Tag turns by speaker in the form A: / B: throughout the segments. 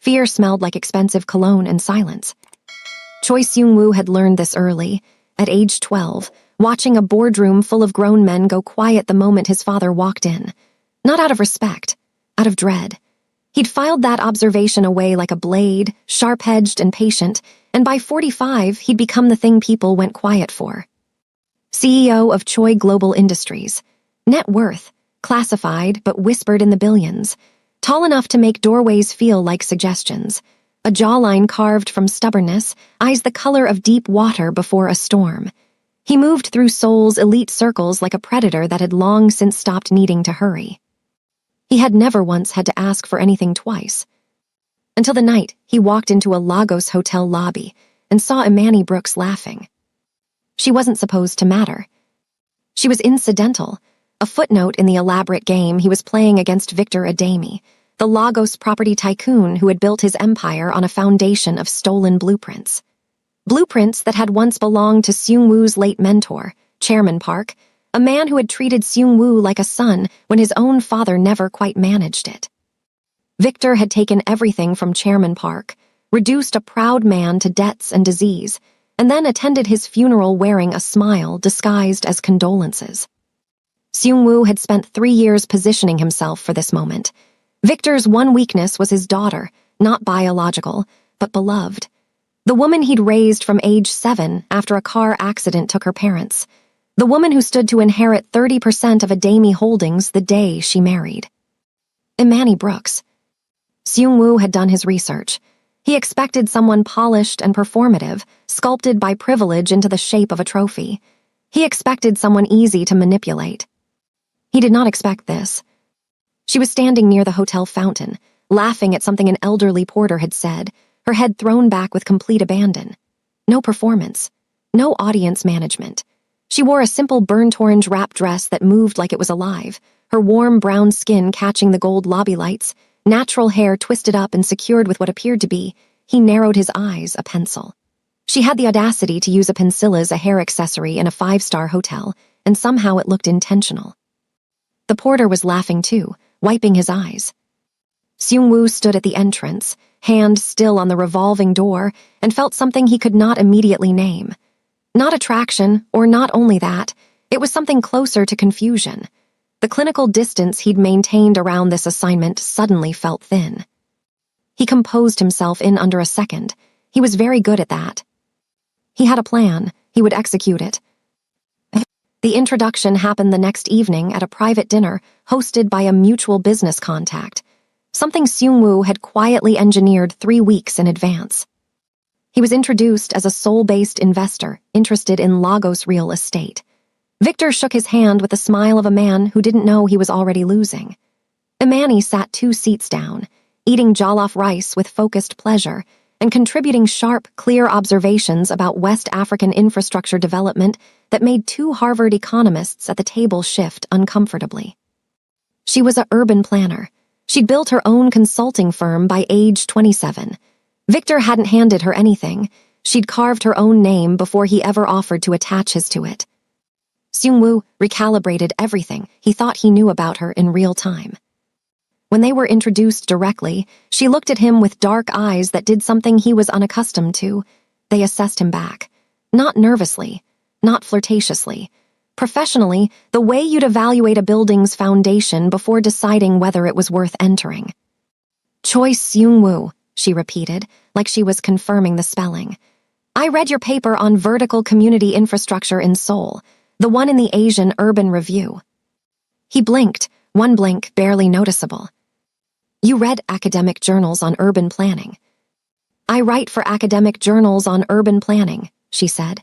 A: Fear smelled like expensive cologne and silence. Choi Seung-woo had learned this early, at age 12, watching a boardroom full of grown men go quiet the moment his father walked in. Not out of respect, out of dread. He'd filed that observation away like a blade, sharp-edged and patient, and by 45, he'd become the thing people went quiet for. CEO of Choi Global Industries. Net worth, classified but whispered in the billions. Tall enough to make doorways feel like suggestions. A jawline carved from stubbornness, eyes the color of deep water before a storm. He moved through Seoul's elite circles like a predator that had long since stopped needing to hurry. He had never once had to ask for anything twice. Until the night he walked into a Lagos hotel lobby and saw Imani Brooks laughing. She wasn't supposed to matter. She was incidental, a footnote in the elaborate game he was playing against Victor Ademi, the Lagos property tycoon who had built his empire on a foundation of stolen blueprints. Blueprints that had once belonged to Seung-woo's late mentor, Chairman Park, a man who had treated Seung-woo like a son when his own father never quite managed it. Victor had taken everything from Chairman Park, reduced a proud man to debts and disease, and then attended his funeral wearing a smile disguised as condolences. Seung-woo had spent 3 years positioning himself for this moment. Victor's one weakness was his daughter, not biological, but beloved. The woman he'd raised from age 7 after a car accident took her parents. The woman who stood to inherit 30% of Ademi Holdings the day she married. Imani Brooks. Seung-woo had done his research. He expected someone polished and performative, sculpted by privilege into the shape of a trophy. He expected someone easy to manipulate. He did not expect this. She was standing near the hotel fountain, laughing at something an elderly porter had said, her head thrown back with complete abandon. No performance. No audience management. She wore a simple burnt orange wrap dress that moved like it was alive, her warm brown skin catching the gold lobby lights, natural hair twisted up and secured with what appeared to be, he narrowed his eyes, a pencil. She had the audacity to use a pencil as a hair accessory in a 5-star hotel, and somehow it looked intentional. The porter was laughing too, wiping his eyes. Seung-woo stood at the entrance, hand still on the revolving door, and felt something he could not immediately name. Not attraction, or not only that, it was something closer to confusion. The clinical distance he'd maintained around this assignment suddenly felt thin. He composed himself in under a second. He was very good at that. He had a plan. He would execute it. The introduction happened the next evening at a private dinner hosted by a mutual business contact, something Seung-woo had quietly engineered 3 weeks in advance. He was introduced as a Seoul-based investor interested in Lagos real estate. Victor shook his hand with the smile of a man who didn't know he was already losing. Imani sat 2 seats down, eating jollof rice with focused pleasure and contributing sharp, clear observations about West African infrastructure development that made 2 Harvard economists at the table shift uncomfortably. She was an urban planner. She'd built her own consulting firm by age 27. Victor hadn't handed her anything. She'd carved her own name before he ever offered to attach his to it. Seung-woo recalibrated everything he thought he knew about her in real time. When they were introduced directly, she looked at him with dark eyes that did something he was unaccustomed to. They assessed him back. Not nervously, not flirtatiously. Professionally, the way you'd evaluate a building's foundation before deciding whether it was worth entering. Choi Seung-woo, she repeated, like she was confirming the spelling. I read your paper on vertical community infrastructure in Seoul, the one in the Asian Urban Review. He blinked, one blink barely noticeable. You read academic journals on urban planning. I write for academic journals on urban planning, she said.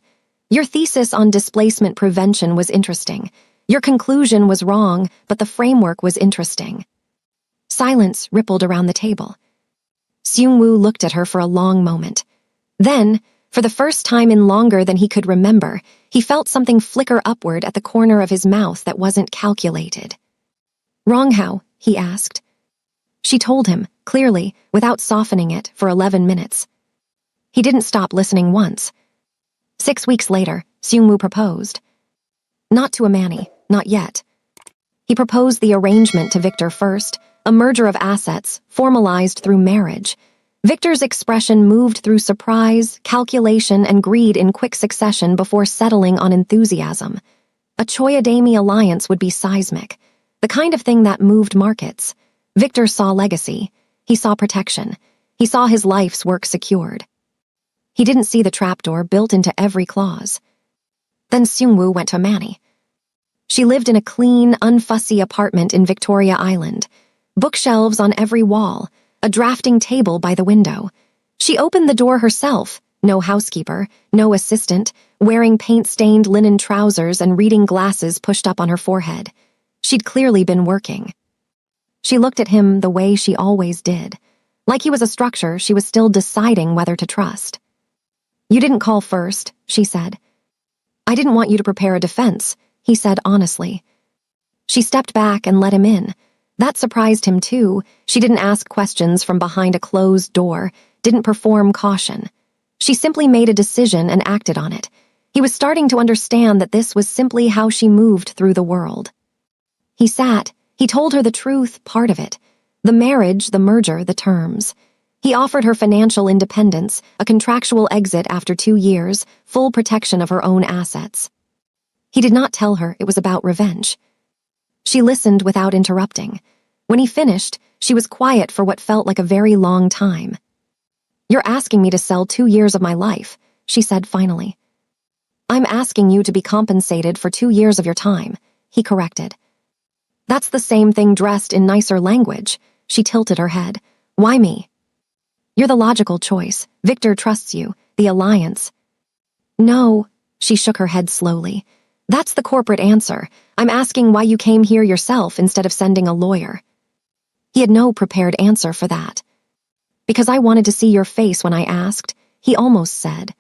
A: Your thesis on displacement prevention was interesting. Your conclusion was wrong, but the framework was interesting. Silence rippled around the table. Seung-woo looked at her for a long moment. Then, for the first time in longer than he could remember, he felt something flicker upward at the corner of his mouth that wasn't calculated. Wrong how? He asked. She told him, clearly, without softening it, for 11 minutes. He didn't stop listening once. 6 weeks later, Seung-woo proposed. Not to Imani, not yet. He proposed the arrangement to Victor first, a merger of assets, formalized through marriage. Victor's expression moved through surprise, calculation, and greed in quick succession before settling on enthusiasm. A Choyadami alliance would be seismic, the kind of thing that moved markets. Victor saw legacy. He saw protection. He saw his life's work secured. He didn't see the trapdoor built into every clause. Then Seungwoo went to Manny. She lived in a clean, unfussy apartment in Victoria Island. Bookshelves on every wall, a drafting table by the window. She opened the door herself, no housekeeper, no assistant, wearing paint-stained linen trousers and reading glasses pushed up on her forehead. She'd clearly been working. She looked at him the way she always did. Like he was a structure she was still deciding whether to trust. "You didn't call first," she said. "I didn't want you to prepare a defense," he said honestly. She stepped back and let him in. That surprised him too. She didn't ask questions from behind a closed door, didn't perform caution. She simply made a decision and acted on it. He was starting to understand that this was simply how she moved through the world. He sat. He told her the truth, part of it. The marriage, the merger, the terms. He offered her financial independence, a contractual exit after 2 years, full protection of her own assets. He did not tell her it was about revenge. She listened without interrupting. When he finished, she was quiet for what felt like a very long time. "You're asking me to sell 2 years of my life," she said finally. "I'm asking you to be compensated for 2 years of your time," he corrected. "That's the same thing dressed in nicer language." She tilted her head. "Why me?" "You're the logical choice. Victor trusts you. The alliance." "No," she shook her head slowly. "That's the corporate answer. I'm asking why you came here yourself instead of sending a lawyer." He had no prepared answer for that. "Because I wanted to see your face when I asked," he almost said.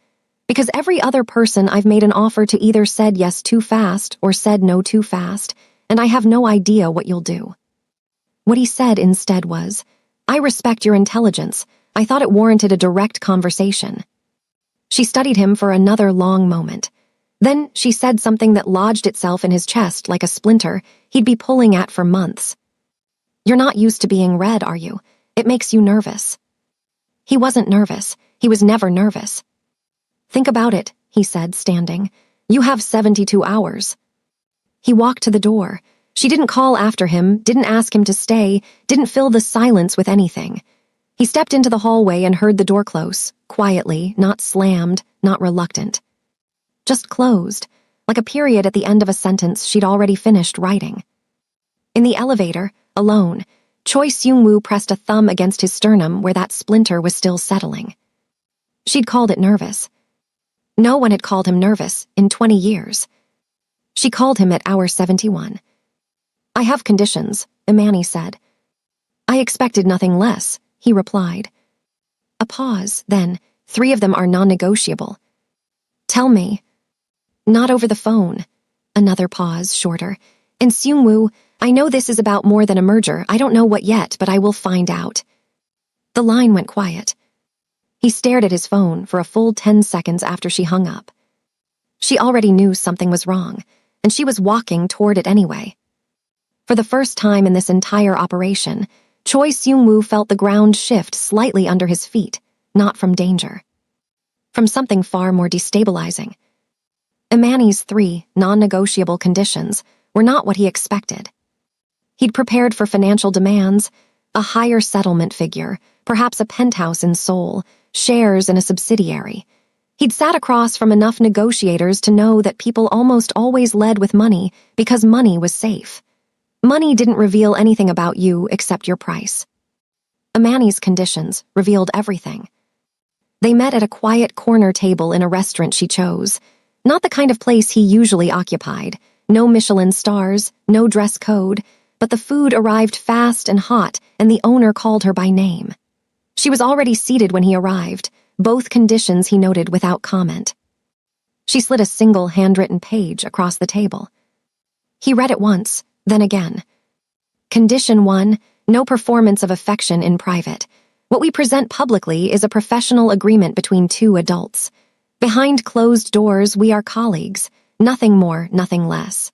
A: "Because every other person I've made an offer to either said yes too fast or said no too fast, and I have no idea what you'll do." What he said instead was, "I respect your intelligence. I thought it warranted a direct conversation." She studied him for another long moment. Then she said something that lodged itself in his chest like a splinter he'd be pulling at for months. "You're not used to being read, are you? It makes you nervous." He wasn't nervous. He was never nervous. "Think about it," he said, standing. "You have 72 hours. He walked to the door. She didn't call after him, didn't ask him to stay, didn't fill the silence with anything. He stepped into the hallway and heard the door close, quietly, not slammed, not reluctant. Just closed, like a period at the end of a sentence she'd already finished writing. In the elevator, alone, Choi Seung-woo pressed a thumb against his sternum where that splinter was still settling. She'd called it nervous. No one had called him nervous in 20 years. She called him at hour 71. "I have conditions," Imani said. "I expected nothing less," he replied. A pause, then, 3 of them are non-negotiable. "Tell me." "Not over the phone." Another pause, shorter. "And Seung-woo, I know this is about more than a merger. I don't know what yet, but I will find out." The line went quiet. He stared at his phone for a full 10 seconds after she hung up. She already knew something was wrong, and she was walking toward it anyway. For the first time in this entire operation, Choi Seung-woo felt the ground shift slightly under his feet, not from danger. From something far more destabilizing. Imani's 3 non-negotiable conditions were not what he expected. He'd prepared for financial demands, a higher settlement figure, perhaps a penthouse in Seoul, shares in a subsidiary. He'd sat across from enough negotiators to know that people almost always led with money because money was safe. Money didn't reveal anything about you except your price. Imani's conditions revealed everything. They met at a quiet corner table in a restaurant she chose, not the kind of place he usually occupied, no Michelin stars, no dress code, but the food arrived fast and hot, and the owner called her by name. She was already seated when he arrived, both conditions he noted without comment. She slid a single handwritten page across the table. He read it once, then again. Condition 1, no performance of affection in private. What we present publicly is a professional agreement between 2 adults. Behind closed doors, we are colleagues. Nothing more, nothing less.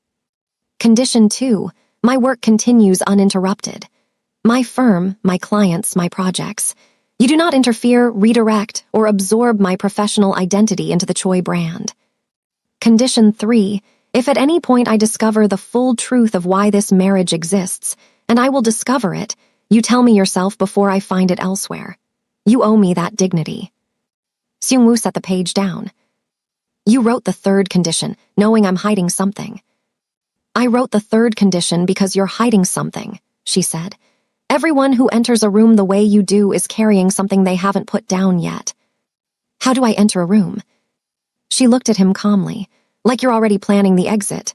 A: Condition 2, my work continues uninterrupted. My firm, my clients, my projects. You do not interfere, redirect, or absorb my professional identity into the Choi brand. Condition 3. If at any point I discover the full truth of why this marriage exists, and I will discover it, you tell me yourself before I find it elsewhere. You owe me that dignity. Seung-woo set the page down. You wrote the third condition, knowing I'm hiding something. I wrote the third condition because you're hiding something, she said. Everyone who enters a room the way you do is carrying something they haven't put down yet. How do I enter a room? She looked at him calmly, like you're already planning the exit.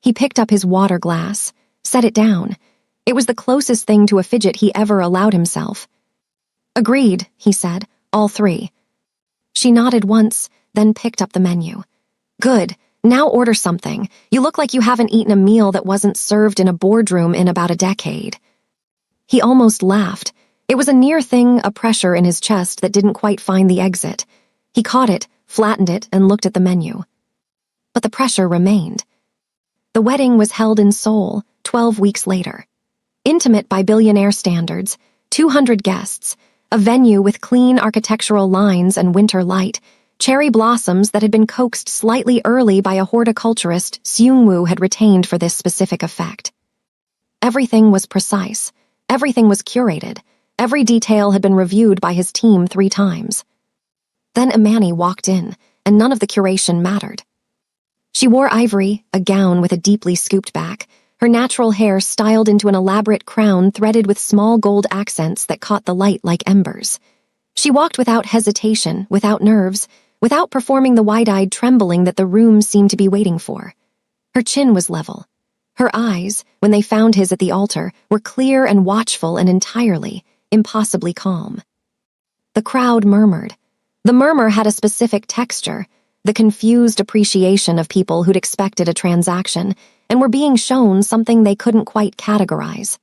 A: He picked up his water glass, set it down. It was the closest thing to a fidget he ever allowed himself. Agreed, he said, all three. She nodded once, then picked up the menu. Good, now order something. You look like you haven't eaten a meal that wasn't served in a boardroom in about a decade. He almost laughed. It was a near thing, a pressure in his chest that didn't quite find the exit. He caught it, flattened it, and looked at the menu. But the pressure remained. The wedding was held in Seoul, 12 weeks later. Intimate by Billionaire standards, 200 guests, a venue with clean architectural lines and winter light, cherry blossoms that had been coaxed slightly early by a horticulturist Seung-woo had retained for this specific effect. Everything was precise. Everything was curated. Every detail had been reviewed by his team 3 times. Then Imani walked in, and none of the curation mattered. She wore ivory, a gown with a deeply scooped back, her natural hair styled into an elaborate crown threaded with small gold accents that caught the light like embers. She walked without hesitation, without nerves, without performing the wide-eyed trembling that the room seemed to be waiting for. Her chin was level. Her eyes, when they found his at the altar, were clear and watchful and entirely, impossibly calm. The crowd murmured. The murmur had a specific texture, the confused appreciation of people who'd expected a transaction and were being shown something they couldn't quite categorize.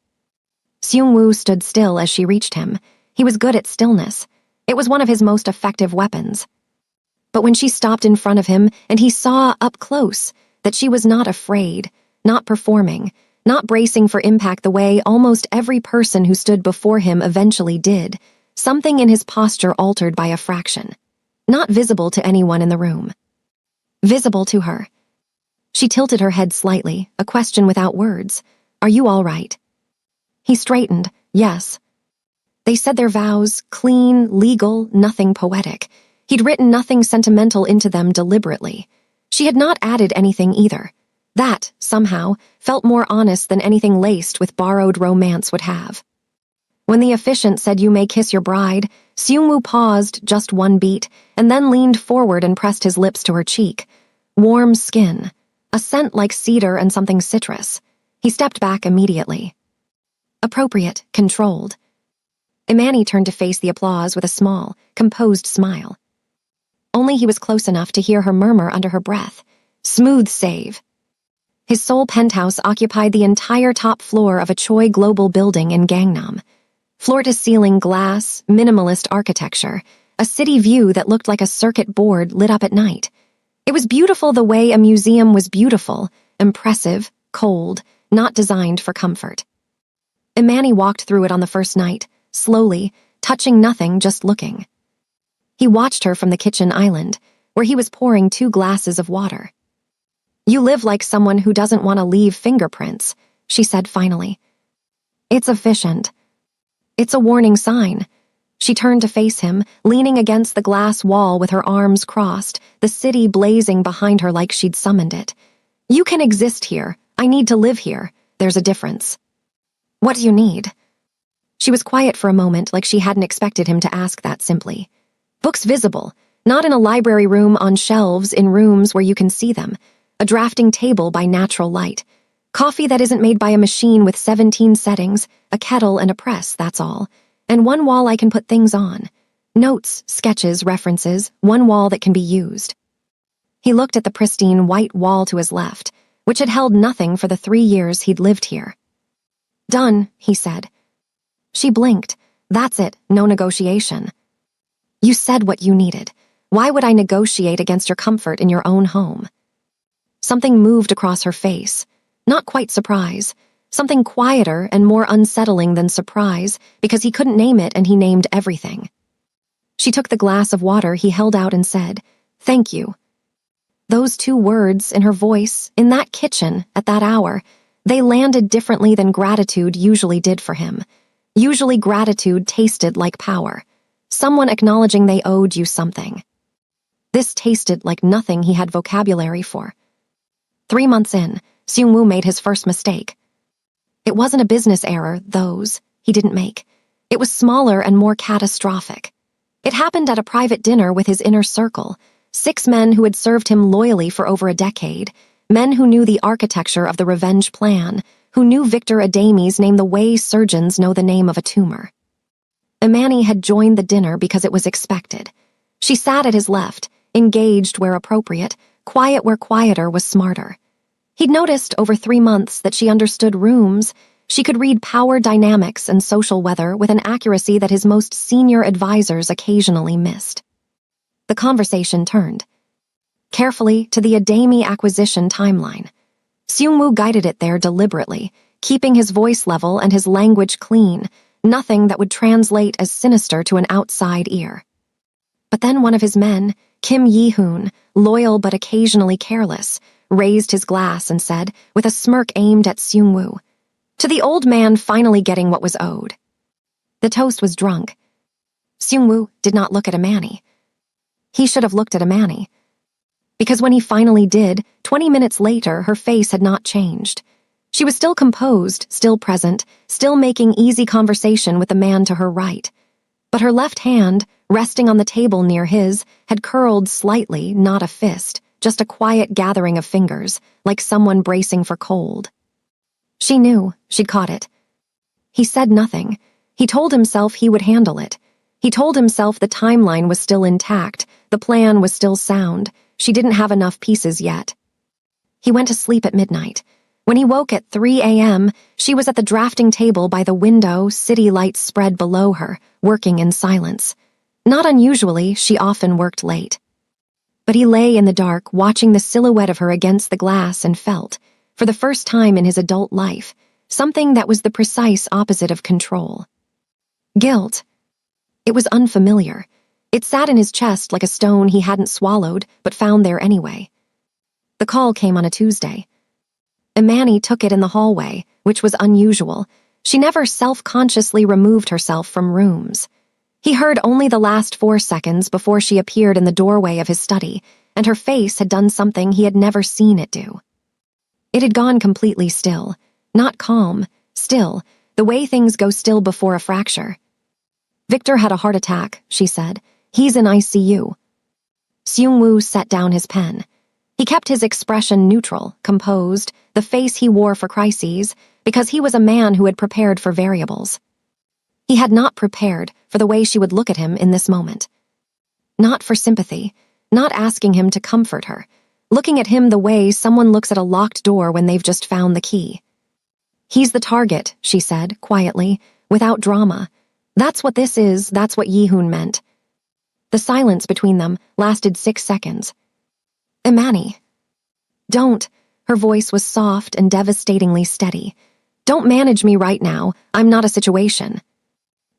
A: Seung-woo stood still as she reached him. He was good at stillness. It was one of his most effective weapons. But when she stopped in front of him and he saw up close that she was not afraid, not performing, not bracing for impact the way almost every person who stood before him eventually did, something in his posture altered by a fraction. Not visible to anyone in the room. Visible to her. She tilted her head slightly, a question without words. Are you all right? He straightened. Yes. They said their vows, clean, legal, nothing poetic. He'd written nothing sentimental into them deliberately. She had not added anything either. That, somehow, felt more honest than anything laced with borrowed romance would have. When the officiant said you may kiss your bride, Seung-woo paused just one beat and then leaned forward and pressed his lips to her cheek. Warm skin, a scent like cedar and something citrus. He stepped back immediately. Appropriate, controlled. Imani turned to face the applause with a small, composed smile. Only he was close enough to hear her murmur under her breath. Smooth save. His Seoul penthouse occupied the entire top floor of a Choi Global building in Gangnam. Floor-to-ceiling glass, minimalist architecture, a city view that looked like a circuit board lit up at night. It was beautiful the way a museum was beautiful, impressive, cold, not designed for comfort. Imani walked through it on the first night, slowly, touching nothing, just looking. He watched her from the kitchen island, where he was pouring 2 glasses of water. You live like someone who doesn't want to leave fingerprints, she said finally. It's efficient. It's a warning sign. She turned to face him, leaning against the glass wall with her arms crossed, the city blazing behind her like she'd summoned it. You can exist here. I need to live here. There's a difference. What do you need? She was quiet for a moment, like she hadn't expected him to ask that simply. Books visible, not in a library room on shelves in rooms where you can see them. A drafting table by natural light. Coffee that isn't made by a machine with 17 settings, a kettle and a press, that's all. And one wall I can put things on. Notes, sketches, references, one wall that can be used. He looked at the pristine white wall to his left, which had held nothing for the 3 years he'd lived here. Done, he said. She blinked. That's it, no negotiation. You said what you needed. Why would I negotiate against your comfort in your own home? Something moved across her face. Not quite surprise, Something quieter and more unsettling than surprise, because he couldn't name it and he named everything. She took the glass of water he held out and said, "Thank you." Those 2 words in her voice, in that kitchen, at that hour, they landed differently than gratitude usually did for him. Usually gratitude tasted like power. Someone acknowledging they owed you something. This tasted like nothing he had vocabulary for. 3 months in, Seung-woo made his first mistake. It wasn't a business error, he didn't make. It was smaller and more catastrophic. It happened at a private dinner with his inner circle, 6 men who had served him loyally for over a decade, men who knew the architecture of the revenge plan, who knew Victor Adami's name the way surgeons know the name of a tumor. Imani had joined the dinner because it was expected. She sat at his left, engaged where appropriate, quiet where quieter was smarter. He'd noticed over 3 months that she understood rooms. She could read power dynamics and social weather with an accuracy that his most senior advisors occasionally missed. The conversation turned carefully to the Adami acquisition timeline. Seung-woo guided it there deliberately, keeping his voice level and his language clean, nothing that would translate as sinister to an outside ear. But then one of his men, Kim Yi-hoon, loyal but occasionally careless, raised his glass and said, with a smirk aimed at Seung-woo, "To the old man finally getting what was owed." The toast was drunk. Seung-woo did not look at Imani. He should have looked at Imani. Because when he finally did, 20 minutes later, her face had not changed. She was still composed, still present, still making easy conversation with the man to her right. But her left hand, resting on the table near his, had curled slightly, not a fist, just a quiet gathering of fingers, like someone bracing for cold. She knew, she'd caught it. He said nothing. He told himself he would handle it. He told himself the timeline was still intact, the plan was still sound. She didn't have enough pieces yet. He went to sleep at midnight. When he woke at 3 a.m., she was at the drafting table by the window, city lights spread below her, working in silence. Not unusually, she often worked late. But he lay in the dark, watching the silhouette of her against the glass and felt, for the first time in his adult life, something that was the precise opposite of control. Guilt. It was unfamiliar. It sat in his chest like a stone he hadn't swallowed, but found there anyway. The call came on a Tuesday. Imani took it in the hallway, which was unusual. She never self-consciously removed herself from rooms. He heard only the last 4 seconds before she appeared in the doorway of his study, and her face had done something he had never seen it do. It had gone completely still. Not calm, still, the way things go still before a fracture. "Victor had a heart attack," she said. "He's in ICU." Seung-woo set down his pen. He kept his expression neutral, composed, the face he wore for crises, because he was a man who had prepared for variables. He had not prepared for the way she would look at him in this moment. Not for sympathy, not asking him to comfort her, looking at him the way someone looks at a locked door when they've just found the key. "He's the target," she said, quietly, without drama. "That's what this is, that's what Yi-hoon meant." The silence between them lasted 6 seconds. "Imani." "Don't." Her voice was soft and devastatingly steady. "Don't manage me right now. I'm not a situation."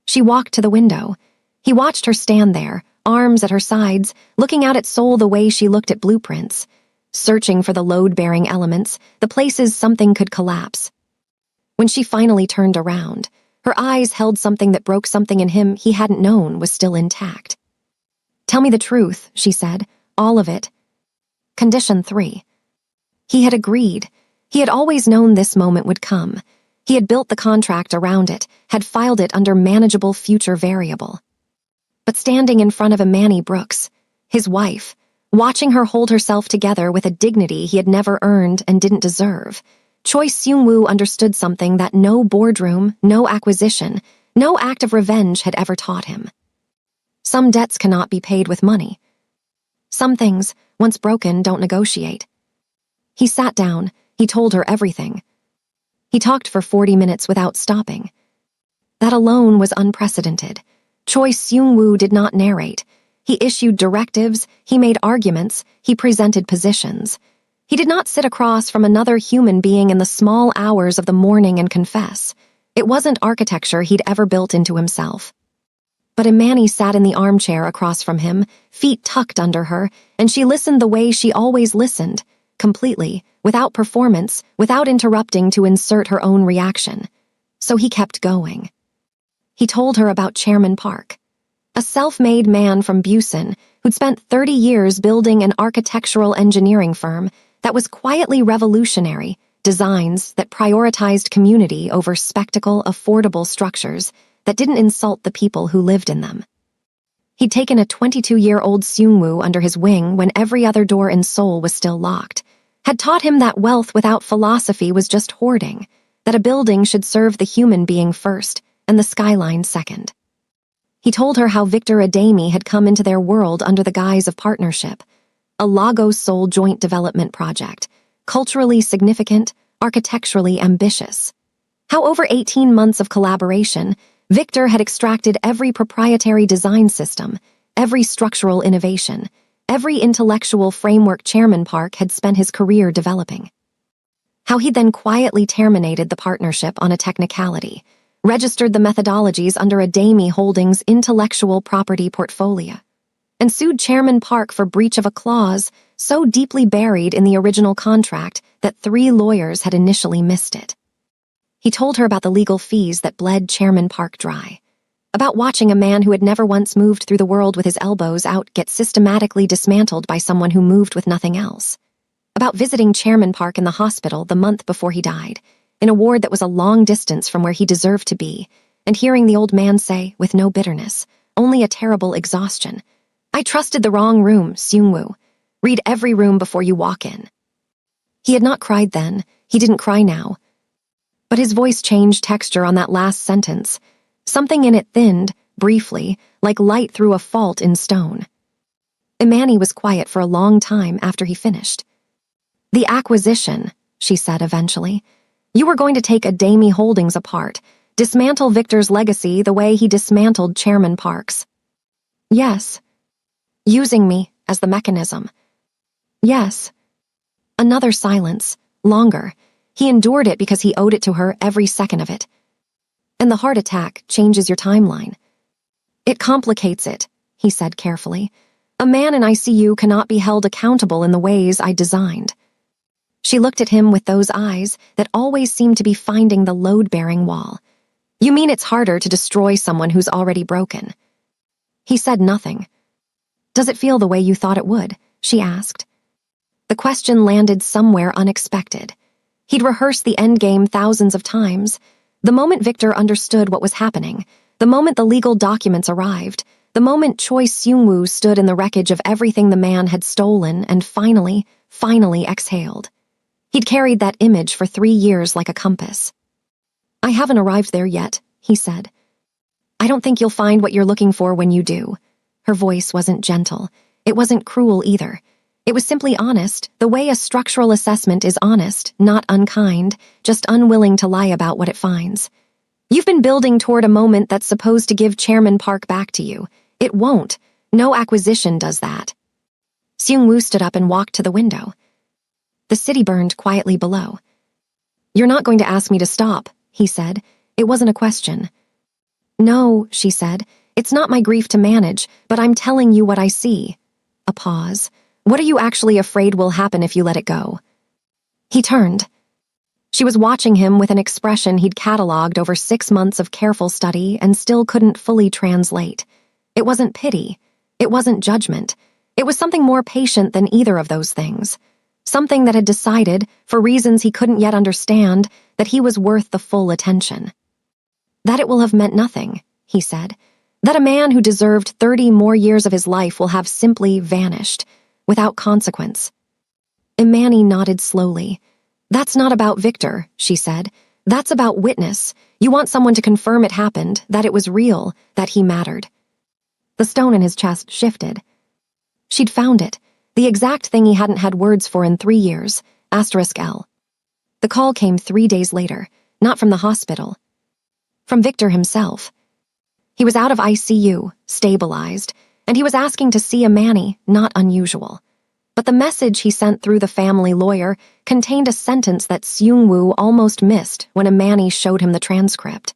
A: She walked to the window. He watched her stand there, arms at her sides, looking out at Seoul the way she looked at blueprints, searching for the load-bearing elements, the places something could collapse. When she finally turned around, her eyes held something that broke something in him he hadn't known was still intact. "Tell me the truth," she said, "all of it." Condition 3. He had agreed. He had always known this moment would come. He had built the contract around it, had filed it under manageable future variable. But standing in front of Imani Brooks, his wife, watching her hold herself together with a dignity he had never earned and didn't deserve, Choi Seung-woo understood something that no boardroom, no acquisition, no act of revenge had ever taught him. Some debts cannot be paid with money. Some things, once broken, don't negotiate. He sat down. He told her everything. He talked for 40 minutes without stopping. That alone was unprecedented. Choi Seung-woo did not narrate. He issued directives, he made arguments, he presented positions. He did not sit across from another human being in the small hours of the morning and confess. It wasn't architecture he'd ever built into himself. But Imani sat in the armchair across from him, feet tucked under her, and she listened the way she always listened, completely, without performance, without interrupting to insert her own reaction. So he kept going. He told her about Chairman Park, a self-made man from Busan who'd spent 30 years building an architectural engineering firm that was quietly revolutionary, designs that prioritized community over spectacle, affordable structures that didn't insult the people who lived in them. He'd taken a 22-year-old Seungwoo under his wing when every other door in Seoul was still locked, had taught him that wealth without philosophy was just hoarding, that a building should serve the human being first and the skyline second. He told her how Victor Adami had come into their world under the guise of partnership, a Lagos Seoul joint development project, culturally significant, architecturally ambitious. How over 18 months of collaboration, Victor had extracted every proprietary design system, every structural innovation, every intellectual framework Chairman Park had spent his career developing. How he then quietly terminated the partnership on a technicality, registered the methodologies under Adami Holdings' intellectual property portfolio, and sued Chairman Park for breach of a clause so deeply buried in the original contract that 3 lawyers had initially missed it. He told her about the legal fees that bled Chairman Park dry, about watching a man who had never once moved through the world with his elbows out get systematically dismantled by someone who moved with nothing else, about visiting Chairman Park in the hospital the month before he died, in a ward that was a long distance from where he deserved to be, and hearing the old man say, with no bitterness, only a terrible exhaustion, "I trusted the wrong room, Seungwoo. Read every room before you walk in." He had not cried then, he didn't cry now. But his voice changed texture on that last sentence. Something in it thinned, briefly, like light through a fault in stone. Imani was quiet for a long time after he finished. "The acquisition," she said eventually. "You were going to take Adami Holdings apart, dismantle Victor's legacy the way he dismantled Chairman Park's." "Yes." "Using me as the mechanism." "Yes." Another silence, longer. He endured it because he owed it to her every second of it. "And the heart attack changes your timeline." "It complicates it," he said carefully. "A man in ICU cannot be held accountable in the ways I designed." She looked at him with those eyes that always seemed to be finding the load-bearing wall. "You mean it's harder to destroy someone who's already broken?" He said nothing. "Does it feel the way you thought it would?" she asked. The question landed somewhere unexpected. He'd rehearsed the endgame thousands of times. The moment Victor understood what was happening, the moment the legal documents arrived, the moment Choi Seungwoo stood in the wreckage of everything the man had stolen and finally exhaled. He'd carried that image for 3 years like a compass. "I haven't arrived there yet," he said. "I don't think you'll find what you're looking for when you do." Her voice wasn't gentle. It wasn't cruel either. It was simply honest, the way a structural assessment is honest, not unkind, just unwilling to lie about what it finds. "You've been building toward a moment that's supposed to give Chairman Park back to you. It won't. No acquisition does that." Seungwoo stood up and walked to the window. The city burned quietly below. "You're not going to ask me to stop," he said. It wasn't a question. "No," she said. "It's not my grief to manage, but I'm telling you what I see." A pause. "What are you actually afraid will happen if you let it go?" He turned. She was watching him with an expression he'd catalogued over 6 months of careful study and still couldn't fully translate. It wasn't pity. It wasn't judgment. It was something more patient than either of those things. Something that had decided, for reasons he couldn't yet understand, that he was worth the full attention. "That it will have meant nothing," he said. "That a man who deserved 30 more years of his life will have simply vanished, without consequence." Imani nodded slowly. "That's not about Victor," she said. "That's about witness. You want someone to confirm it happened, that it was real, that he mattered." The stone in his chest shifted. She'd found it, the exact thing he hadn't had words for in 3 years, *L. The call came 3 days later, not from the hospital. From Victor himself. He was out of ICU, stabilized, and he was asking to see Imani, not unusual. But the message he sent through the family lawyer contained a sentence that Seung-woo almost missed when Imani showed him the transcript.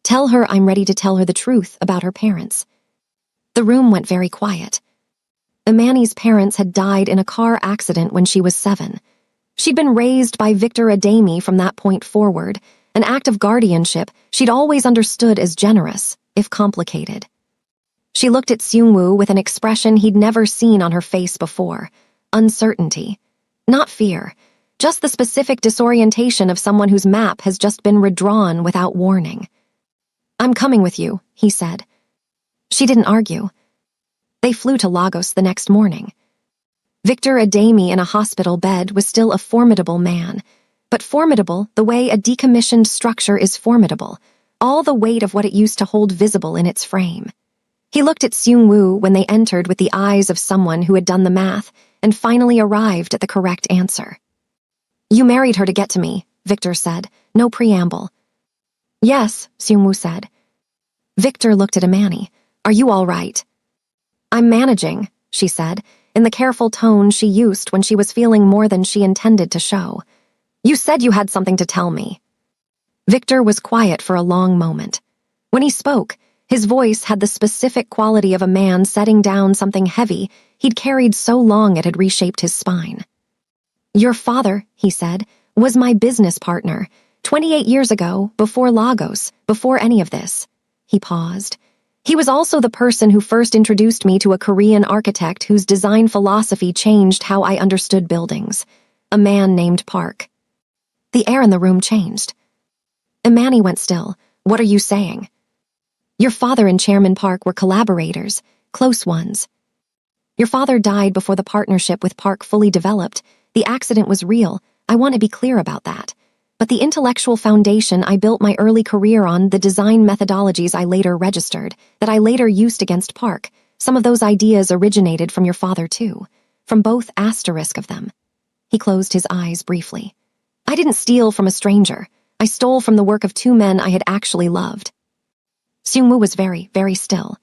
A: "Tell her I'm ready to tell her the truth about her parents." The room went very quiet. Imani's parents had died in a car accident when she was 7. She'd been raised by Victor Ademi from that point forward, an act of guardianship she'd always understood as generous, if complicated. She looked at Seung-woo with an expression he'd never seen on her face before: uncertainty. Not fear, just the specific disorientation of someone whose map has just been redrawn without warning. "I'm coming with you," he said. She didn't argue. They flew to Lagos the next morning. Victor Ademi in a hospital bed was still a formidable man, but formidable the way a decommissioned structure is formidable, all the weight of what it used to hold visible in its frame. He looked at Seung-woo when they entered with the eyes of someone who had done the math and finally arrived at the correct answer. "You married her to get to me," Victor said, no preamble. "Yes," Seung-woo said. Victor looked at Imani. "Are you all right?" "I'm managing," she said, in the careful tone she used when she was feeling more than she intended to show. "You said you had something to tell me." Victor was quiet for a long moment. When he spoke, his voice had the specific quality of a man setting down something heavy he'd carried so long it had reshaped his spine. "Your father," he said, "was my business partner, 28 years ago, before Lagos, before any of this." He paused. "He was also the person who first introduced me to a Korean architect whose design philosophy changed how I understood buildings. A man named Park." The air in the room changed. Imani went still. "What are you saying?" "Your father and Chairman Park were collaborators, close ones. Your father died before the partnership with Park fully developed. The accident was real, I want to be clear about that. But the intellectual foundation I built my early career on, the design methodologies I later registered, that I later used against Park, some of those ideas originated from your father too, from both asterisk of them." He closed his eyes briefly. "I didn't steal from a stranger. I stole from the work of 2 men I had actually loved." Seung-woo was very, very still.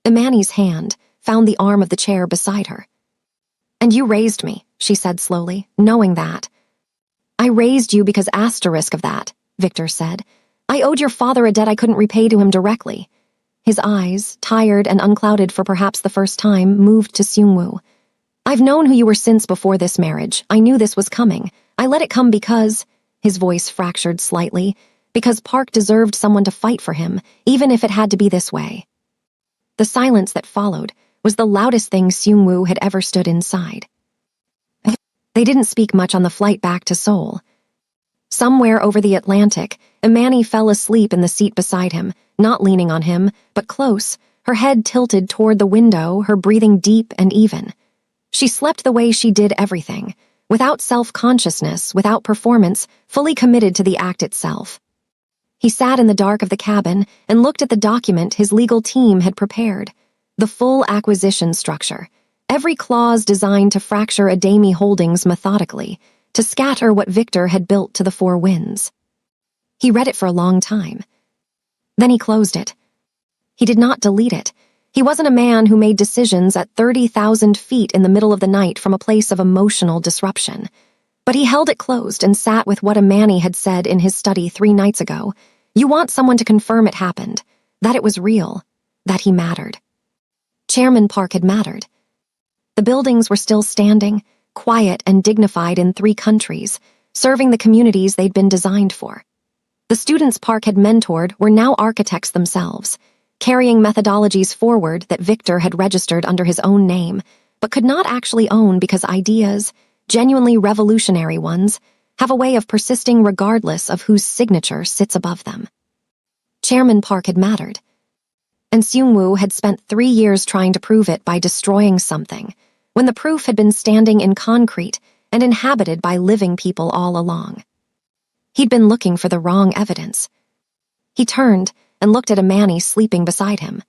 A: Imani's hand found the arm of the chair beside her. "And you raised me," she said slowly, "knowing that." "I raised you because asterisk of that," Victor said. "I owed your father a debt I couldn't repay to him directly." His eyes, tired and unclouded for perhaps the first time, moved to Seung-woo. "I've known who you were since before this marriage. I knew this was coming. I let it come because," his voice fractured slightly, "because Park deserved someone to fight for him, even if it had to be this way." The silence that followed was the loudest thing Seung-woo had ever stood inside. They didn't speak much on the flight back to Seoul. Somewhere over the Atlantic, Imani fell asleep in the seat beside him, not leaning on him, but close, her head tilted toward the window, her breathing deep and even. She slept the way she did everything, without self-consciousness, without performance, fully committed to the act itself. He sat in the dark of the cabin and looked at the document his legal team had prepared, the full acquisition structure, every clause designed to fracture Ademi Holdings methodically, to scatter what Victor had built to the 4 winds. He read it for a long time. Then he closed it. He did not delete it. He wasn't a man who made decisions at 30,000 feet in the middle of the night from a place of emotional disruption. But he held it closed and sat with what Imani had said in his study 3 nights ago. You want someone to confirm it happened, that it was real, that he mattered. Chairman Park had mattered. The buildings were still standing, quiet and dignified in 3 countries, serving the communities they'd been designed for. The students Park had mentored were now architects themselves, carrying methodologies forward that Victor had registered under his own name, but could not actually own because ideas, genuinely revolutionary ones, have a way of persisting regardless of whose signature sits above them. Chairman Park had mattered. And Seung-woo had spent 3 years trying to prove it by destroying something, when the proof had been standing in concrete and inhabited by living people all along. He'd been looking for the wrong evidence. He turned and looked at Imani sleeping beside him.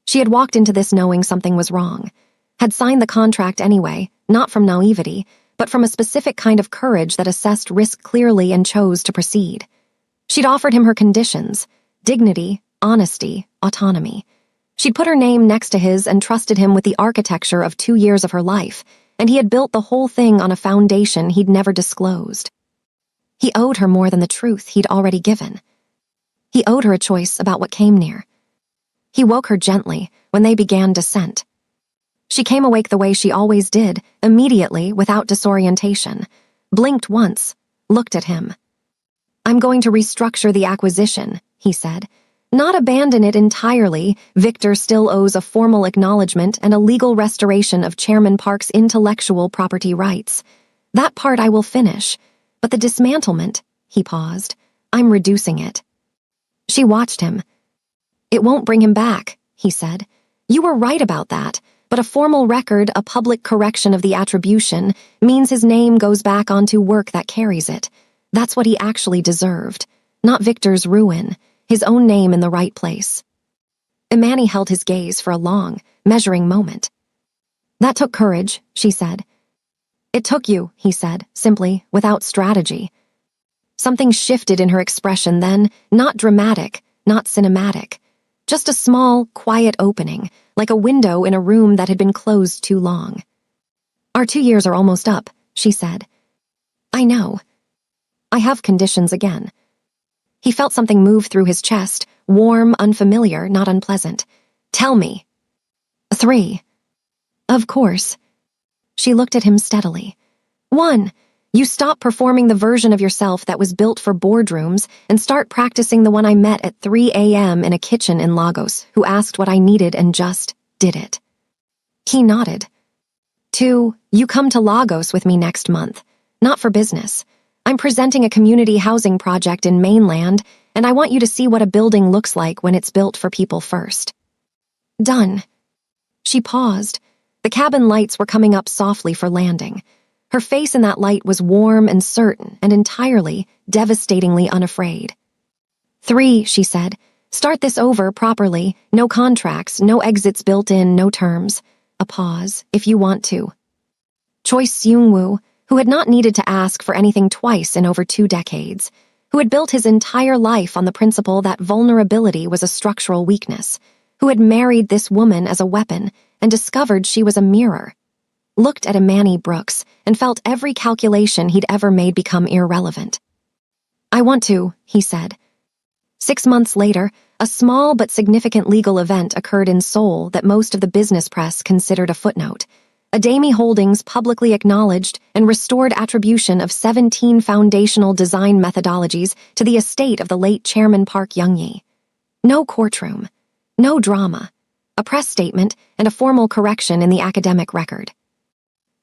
A: She had walked into this knowing something was wrong, had signed the contract anyway, not from naivety, but from a specific kind of courage that assessed risk clearly and chose to proceed. She'd offered him her conditions: dignity, honesty, autonomy. She'd put her name next to his and trusted him with the architecture of 2 years of her life, and he had built the whole thing on a foundation he'd never disclosed. He owed her more than the truth he'd already given. He owed her a choice about what came near. He woke her gently when they began descent. She came awake the way she always did, immediately, without disorientation, blinked once, looked at him. "I'm going to restructure the acquisition," he said. "Not abandon it entirely. Victor still owes a formal acknowledgement and a legal restoration of Chairman Park's intellectual property rights. That part I will finish, but the dismantlement," he paused, "I'm reducing it." She watched him. "It won't bring him back," he said. "You were right about that, but a formal record, a public correction of the attribution, means his name goes back onto work that carries it. That's what he actually deserved, not Victor's ruin, his own name in the right place." Imani held his gaze for a long, measuring moment. "That took courage," she said. "It took you," he said, simply, without strategy. Something shifted in her expression then, not dramatic, not cinematic. Just a small, quiet opening, like a window in a room that had been closed too long. "Our 2 years are almost up," she said. "I know. I have conditions again." He felt something move through his chest, warm, unfamiliar, not unpleasant. "Tell me." 3. "Of course." She looked at him steadily. 1. You stop performing the version of yourself that was built for boardrooms and start practicing the one I met at 3 a.m. in a kitchen in Lagos, who asked what I needed and just did it. He nodded. 2. You come to Lagos with me next month. Not for business. I'm presenting a community housing project in mainland, and I want you to see what a building looks like when it's built for people first. Done. She paused. The cabin lights were coming up softly for landing. Her face in that light was warm and certain and entirely, devastatingly unafraid. 3, she said. Start this over properly. No contracts, no exits built in, no terms. A pause, if you want to. Choi Seung-woo, who had not needed to ask for anything twice in over 2 decades, who had built his entire life on the principle that vulnerability was a structural weakness, who had married this woman as a weapon and discovered she was a mirror, looked at Imani Brooks and felt every calculation he'd ever made become irrelevant. I want to, he said. 6 months later, a small but significant legal event occurred in Seoul that most of the business press considered a footnote. Adami Holdings publicly acknowledged and restored attribution of 17 foundational design methodologies to the estate of the late Chairman Park Young-yi. No courtroom, no drama, a press statement and a formal correction in the academic record.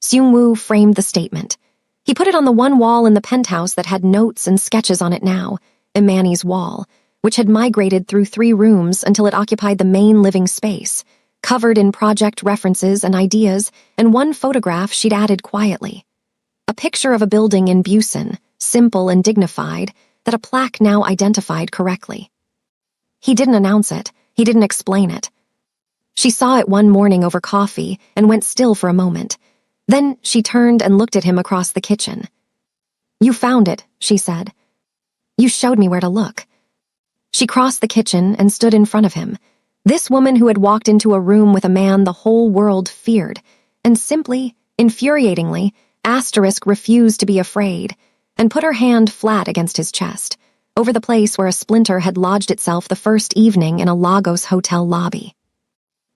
A: Seung-woo framed the statement. He put it on the one wall in the penthouse that had notes and sketches on it now, Imani's wall, which had migrated through 3 rooms until it occupied the main living space, covered in project references and ideas, and one photograph she'd added quietly. A picture of a building in Busan, simple and dignified, that a plaque now identified correctly. He didn't announce it. He didn't explain it. She saw it one morning over coffee and went still for a moment. Then she turned and looked at him across the kitchen. You found it, she said. You showed me where to look. She crossed the kitchen and stood in front of him. This woman who had walked into a room with a man the whole world feared, and simply, infuriatingly, refused to be afraid, and put her hand flat against his chest, over the place where a splinter had lodged itself the first evening in a Lagos hotel lobby.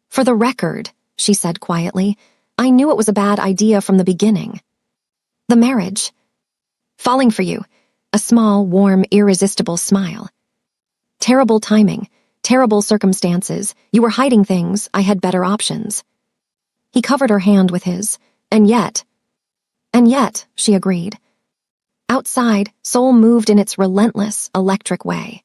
A: For the record, she said quietly, I knew it was a bad idea from the beginning. The marriage. Falling for you. A small, warm, irresistible smile. Terrible timing. Terrible circumstances. You were hiding things. I had better options. He covered her hand with his. And yet, she agreed. Outside, Seoul moved in its relentless, electric way.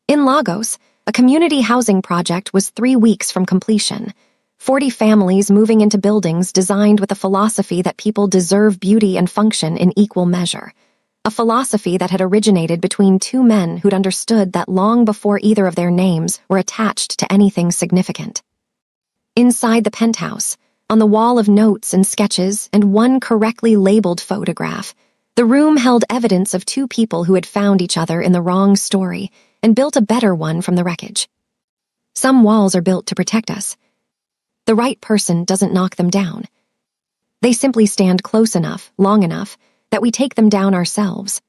A: In Lagos, a community housing project was 3 weeks from completion. 40 families moving into buildings designed with a philosophy that people deserve beauty and function in equal measure. A philosophy that had originated between 2 men who'd understood that long before either of their names were attached to anything significant. Inside the penthouse, on the wall of notes and sketches and one correctly labeled photograph, the room held evidence of 2 people who had found each other in the wrong story and built a better one from the wreckage. Some walls are built to protect us. The right person doesn't knock them down. They simply stand close enough, long enough, that we take them down ourselves.